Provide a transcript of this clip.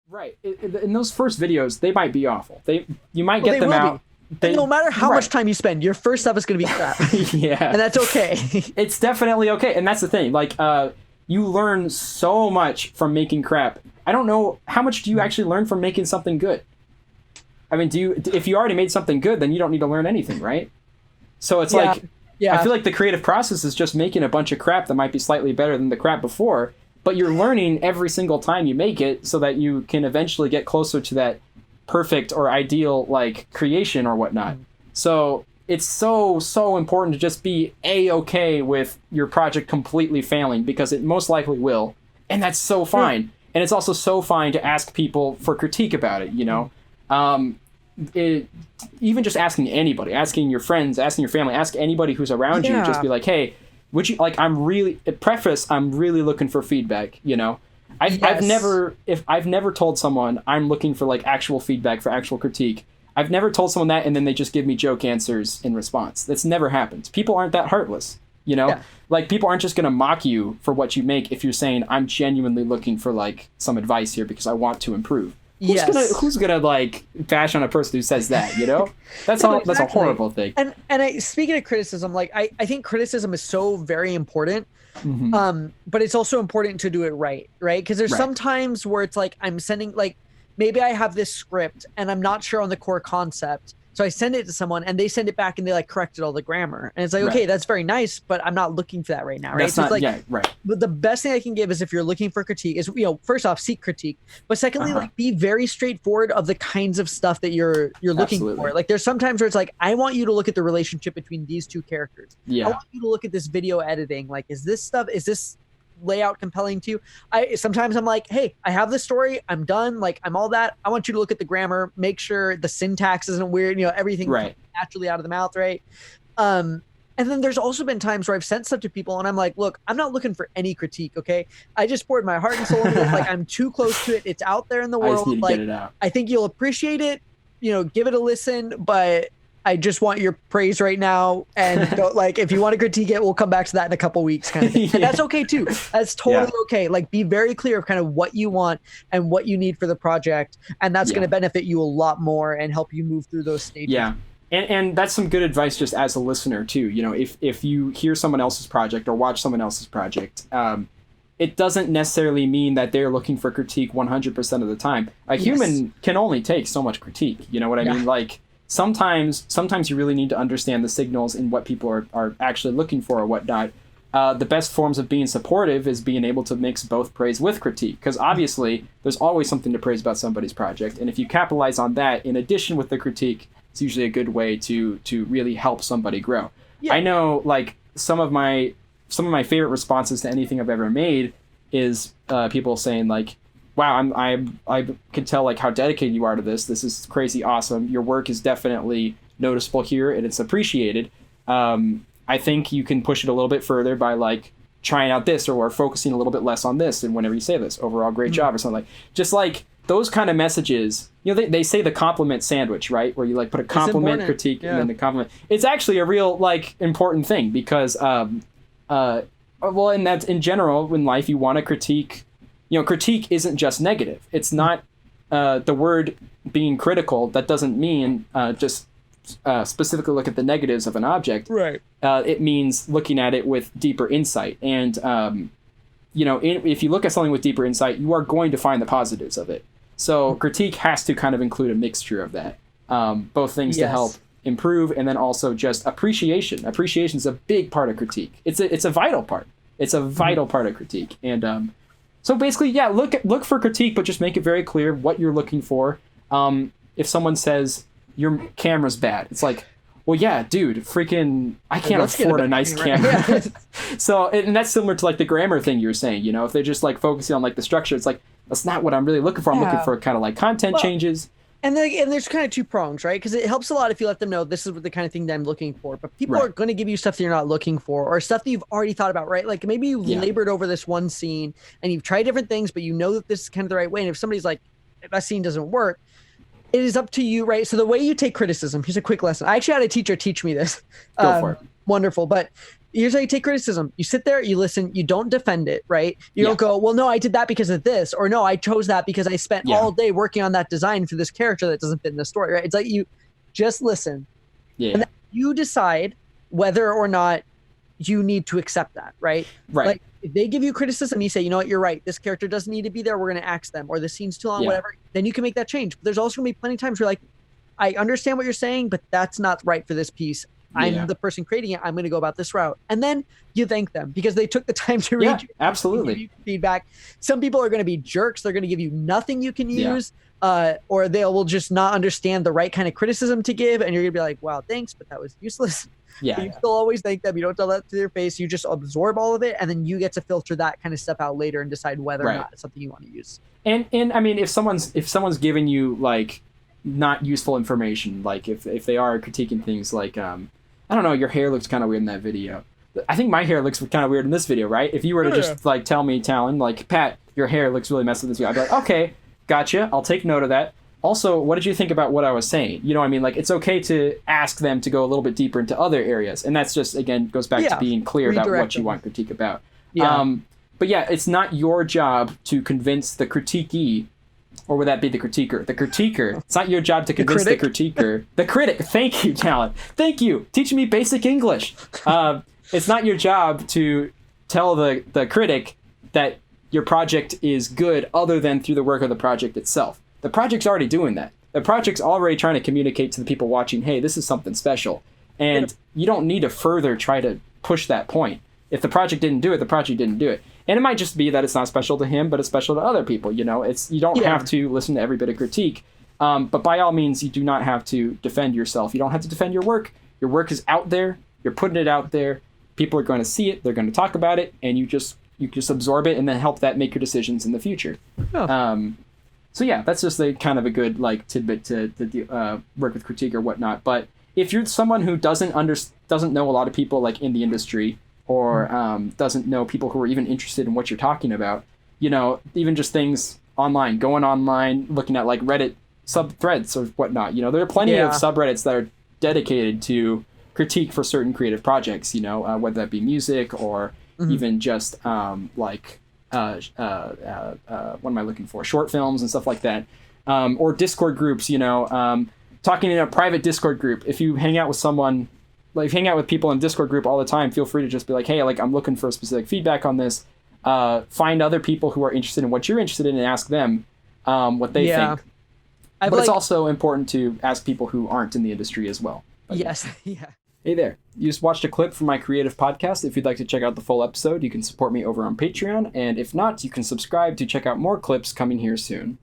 Right. In those first videos, they might be awful. You might get they them will out. And no matter how Right. much time you spend, your first stuff is going to be crap. Yeah. And that's okay. It's definitely okay. And that's the thing. Like, you learn so much from making crap. I don't know, how much do you actually learn from making something good? I mean, if you already made something good, then you don't need to learn anything, right? So it's like, I feel like the creative process is just making a bunch of crap that might be slightly better than the crap before, but you're learning every single time you make it so that you can eventually get closer to that perfect or ideal like creation or whatnot. So it's so important to just be okay with your project completely failing, because it most likely will, and that's so fine. And it's also so fine to ask people for critique about it, you know. Even just asking anybody, asking your friends, asking your family, ask anybody who's around you, just be like, hey, would you like, I'm really looking for feedback, you know. I've never told someone I'm looking for like actual feedback for actual critique. I've never told someone that and then they just give me joke answers in response. That's never happened. People aren't that heartless, you know. Like, people aren't just going to mock you for what you make if you're saying I'm genuinely looking for like some advice here because I want to improve. Who's gonna like bash on a person who says that, you know? That's that's a horrible thing. And speaking of criticism, like I think criticism is so very important. But it's also important to do it right? Because there's some times where it's like I'm sending, like, maybe I have this script and I'm not sure on the core concept. So I send it to someone and they send it back and they like corrected all the grammar. And it's like, okay, that's very nice, but I'm not looking for that right now. Right. That's so not, it's like, but the best thing I can give is, if you're looking for critique, is, you know, first off, seek critique. But secondly, like, be very straightforward of the kinds of stuff that you're looking for. Like, there's sometimes where it's like, I want you to look at the relationship between these two characters. I want you to look at this video editing. Like, is this layout compelling to you? Sometimes I'm like, hey, I have this story, I'm done, like, I'm all that. I want you to look at the grammar, make sure the syntax isn't weird, you know, everything naturally out of the mouth, right? And then there's also been times where I've sent stuff to people and I'm like, look, I'm not looking for any critique, okay? I just poured my heart and soul into it. Like, I'm too close to it. It's out there in the world. I just need to like, get it out. I think you'll appreciate it, you know, give it a listen, but I just want your praise right now. And don't, like, if you want to critique it, we'll come back to that in a couple weeks, kind of thing. And that's okay too. That's totally okay. Like, be very clear of kind of what you want and what you need for the project. And that's going to benefit you a lot more and help you move through those stages. Yeah. And that's some good advice just as a listener too. You know, if you hear someone else's project or watch someone else's project, it doesn't necessarily mean that they're looking for critique 100% of the time. A human can only take so much critique. You know what I mean? Like, sometimes you really need to understand the signals in what people are actually looking for or whatnot. The best forms of being supportive is being able to mix both praise with critique, because obviously there's always something to praise about somebody's project. And if you capitalize on that in addition with the critique, it's usually a good way to really help somebody grow. I know, like, some of my favorite responses to anything I've ever made is people saying like, wow, I could tell like how dedicated you are to this. This is crazy awesome. Your work is definitely noticeable here and it's appreciated. I think you can push it a little bit further by like trying out this or focusing a little bit less on this. And whenever you say this, overall great job or something, like, just like those kind of messages. You know, they say the compliment sandwich, right? Where you like put a compliment, critique, and then the compliment. It's actually a real like important thing because, well, and that's in general in life, you want to critique. You know, critique isn't just negative. It's not the word being critical. That doesn't mean just specifically look at the negatives of an object. Right. It means looking at it with deeper insight. And, you know, if you look at something with deeper insight, you are going to find the positives of it. So critique has to kind of include a mixture of that. Both things to help improve, and then also just appreciation. Appreciation is a big part of critique. It's a vital part. It's a vital part of critique. And so basically, look for critique, but just make it very clear what you're looking for. If someone says your camera's bad, it's like, well, yeah, dude, freaking, I can't afford a nice camera. So, and that's similar to like the grammar thing you were saying. You know, if they're just like focusing on like the structure, it's like, that's not what I'm really looking for. I'm looking for kind of like content changes. And there's kind of two prongs, right? Because it helps a lot if you let them know this is the kind of thing that I'm looking for. But people are going to give you stuff that you're not looking for, or stuff that you've already thought about, right? Like maybe you've labored over this one scene and you've tried different things, but you know that this is kind of the right way. And if somebody's like, that scene doesn't work, it is up to you, right? So the way you take criticism, here's a quick lesson. I actually had a teacher teach me this. Go for it. Wonderful. But here's how you take criticism. You sit there, you listen, you don't defend it, right? You don't go, well, no, I did that because of this, or no, I chose that because I spent all day working on that design for this character that doesn't fit in the story, right? It's like you just listen. Yeah. And then you decide whether or not you need to accept that, right? Right. Like if they give you criticism, you say, you know what, you're right. This character doesn't need to be there. We're going to axe them, or the scene's too long, whatever. Then you can make that change. But there's also going to be plenty of times where you're like, I understand what you're saying, but that's not right for this piece. I'm the person creating it. I'm going to go about this route. And then you thank them because they took the time to read you, absolutely. give you feedback. Some people are going to be jerks. They're going to give you nothing you can use, or they will just not understand the right kind of criticism to give. And you're going to be like, wow, thanks, but that was useless. But you still always thank them. You don't tell that to their face. You just absorb all of it. And then you get to filter that kind of stuff out later and decide whether or not it's something you want to use. And I mean, if someone's giving you like not useful information, like if they are critiquing things like, I don't know, your hair looks kind of weird in that video. I think my hair looks kind of weird in this video, right? If you were to just like tell me, Talon, like, Pat, your hair looks really messed up in this video, I'd be like, okay, gotcha. I'll take note of that. Also, what did you think about what I was saying? You know what I mean? Like, it's okay to ask them to go a little bit deeper into other areas. And that's just, again, goes back to being clear about what you want critique about. But yeah, it's not your job to convince the critiquee, or would that be the critiquer? The critiquer. It's not your job to convince the critiquer. The critic. Thank you, Talon. Thank you. Teaching me basic English. It's not your job to tell the critic that your project is good other than through the work of the project itself. The project's already doing that. The project's already trying to communicate to the people watching, hey, this is something special. And you don't need to further try to push that point. If the project didn't do it, the project didn't do it. And it might just be that it's not special to him, but it's special to other people. You know, you don't have to listen to every bit of critique. But by all means, you do not have to defend yourself. You don't have to defend your work. Your work is out there. You're putting it out there. People are going to see it. They're going to talk about it. And you just absorb it and then help that make your decisions in the future. So yeah, that's just a kind of a good like tidbit to work with critique or whatnot. But if you're someone who doesn't know a lot of people like in the industry, or doesn't know people who are even interested in what you're talking about, you know, even just things online, going online, looking at like Reddit sub-threads or whatnot, you know, there are plenty of subreddits that are dedicated to critique for certain creative projects, you know, whether that be music or even just what am I looking for? Short films and stuff like that. Or Discord groups, you know, talking in a private Discord group. If you hang out with someone, like hang out with people in Discord group all the time, feel free to just be like, hey, like I'm looking for specific feedback on this. Find other people who are interested in what you're interested in and ask them what they think. But it's also important to ask people who aren't in the industry as well. But, Hey there. You just watched a clip from my creative podcast. If you'd like to check out the full episode, you can support me over on Patreon. And if not, you can subscribe to check out more clips coming here soon.